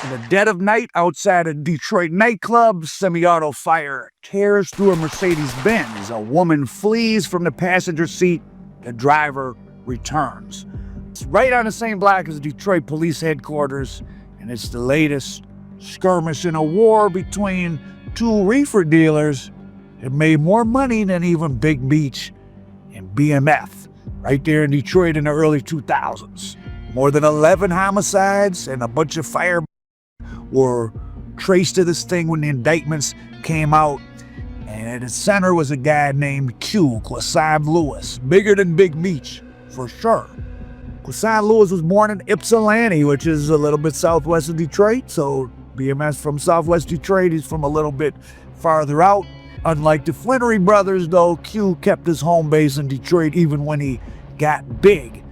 In the dead of night, outside a Detroit nightclub, semi-auto fire tears through a Mercedes-Benz. A woman flees from the passenger seat. The driver returns. It's right on the same block as Detroit Police Headquarters, and it's the latest skirmish in a war between two reefer dealers that made more money than even Big Meech and BMF, right there in Detroit in the early 2000s. More than 11 homicides and a bunch of fire were traced to this thing when the indictments came out. And at its center was a guy named Quasaan Lewis, bigger than Big Meech, for sure. Quasaan Lewis was born in Ypsilanti, which is a little bit southwest of Detroit. So BMS from southwest Detroit, he's from a little bit farther out. Unlike the Flannery brothers, though, Q kept his home base in Detroit even when he got big.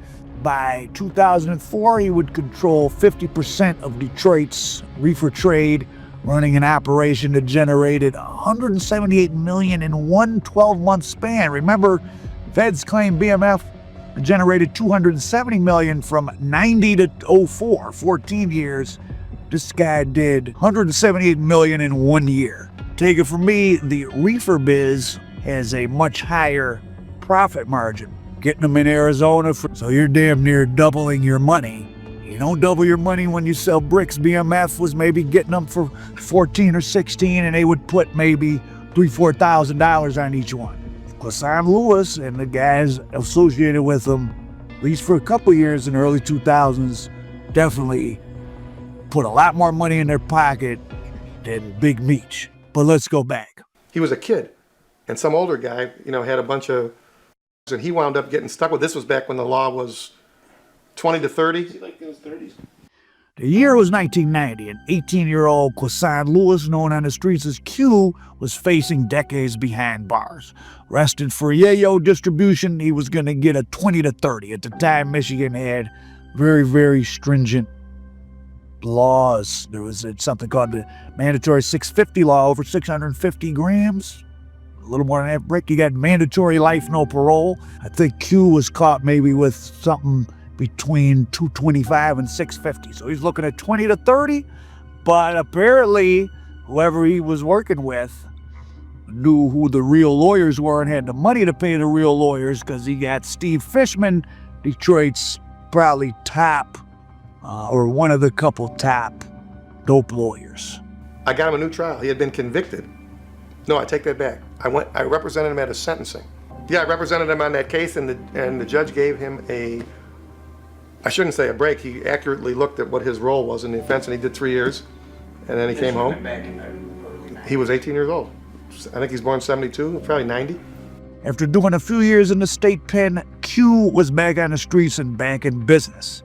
By 2004, he would control 50% of Detroit's reefer trade, running an operation that generated $178 million in one 12-month span. Remember, feds claim BMF generated $270 million from 90 to 04, 14 years. This guy did $178 million in 1 year. Take it from me, the reefer biz has a much higher profit margin. Getting them in Arizona, so you're damn near doubling your money. You don't double your money when you sell bricks. BMF was maybe getting them for 14 or 16, and they would put maybe $3,000-$4,000 on each one. Quasaan Lewis and the guys associated with him, at least for a couple years in the early 2000s, definitely put a lot more money in their pocket than Big Meech. But let's go back. He was a kid, and some older guy, had a bunch of, and he wound up getting stuck with. This was back when the law was 20 to 30. Like those 30s. The year was 1990, and 18-year-old Quasaan Lewis, known on the streets as Q, was facing decades behind bars. Arrested for yayo distribution, he was going to get a 20 to 30. At the time, Michigan had very, very stringent laws. There was something called the mandatory 650 law, over 650 grams. A little more than that brick, you got mandatory life, no parole. I think Q was caught maybe with something between 225 and 650. So he's looking at 20 to 30, but apparently whoever he was working with knew who the real lawyers were and had the money to pay the real lawyers, because he got Steve Fishman, Detroit's probably top, or one of the couple top dope lawyers. I got him a new trial. He had been convicted. No, I take that back. I represented him at his sentencing. Yeah, I represented him on that case, and the judge gave him I shouldn't say a break. He accurately looked at what his role was in the offense, and he did 3 years, and then he came home. He was 18 years old. I think he's born 72, probably 90. After doing a few years in the state pen, Q was back on the streets and back in business.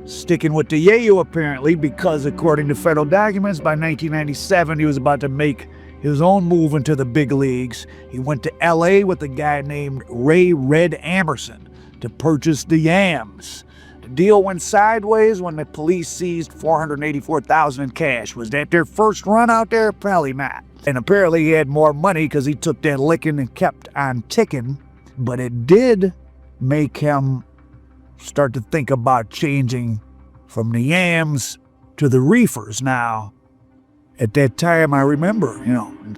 Sticking with the yayo, apparently, because according to federal documents, by 1997, he was about to make his own move into the big leagues. He went to L.A. with a guy named Ray Red Amerson to purchase the yams. The deal went sideways when the police seized $484,000 in cash. Was that their first run out there? Probably not. And apparently he had more money because he took that licking and kept on ticking. But it did make him start to think about changing from the yams to the reefers. Now, at that time, I remember,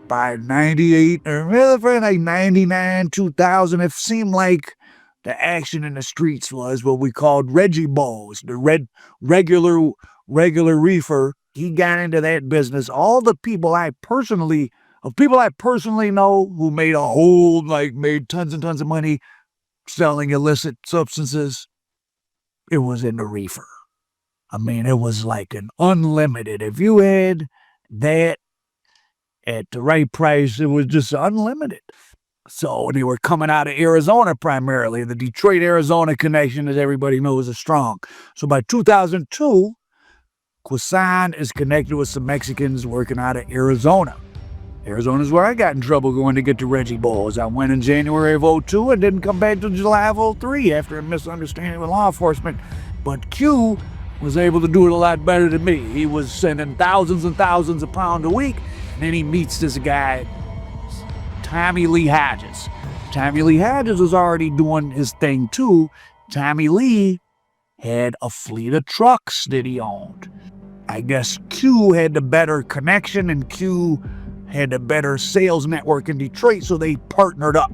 by 98, or like 99, 2000, it seemed like the action in the streets was what we called Reggie Bows, the regular reefer. He got into that business. All the people I personally know who made tons and tons of money selling illicit substances, it was in the reefer. I mean, it was like an unlimited. If you had that at the right price, it was just unlimited. So they were coming out of Arizona primarily. The Detroit-Arizona connection, as everybody knows, is strong. So by 2002, Quasaan is connected with some Mexicans working out of Arizona. Arizona's where I got in trouble going to get to Reggie Bowls. I went in January of 02 and didn't come back till July of 03 after a misunderstanding with law enforcement. But Q was able to do it a lot better than me. He was sending thousands and thousands of pounds a week, and then he meets this guy, Tommy Lee Hodges. Tommy Lee Hodges was already doing his thing too. Tommy Lee had a fleet of trucks that he owned. I guess Q had the better connection and Q had a better sales network in Detroit, so they partnered up.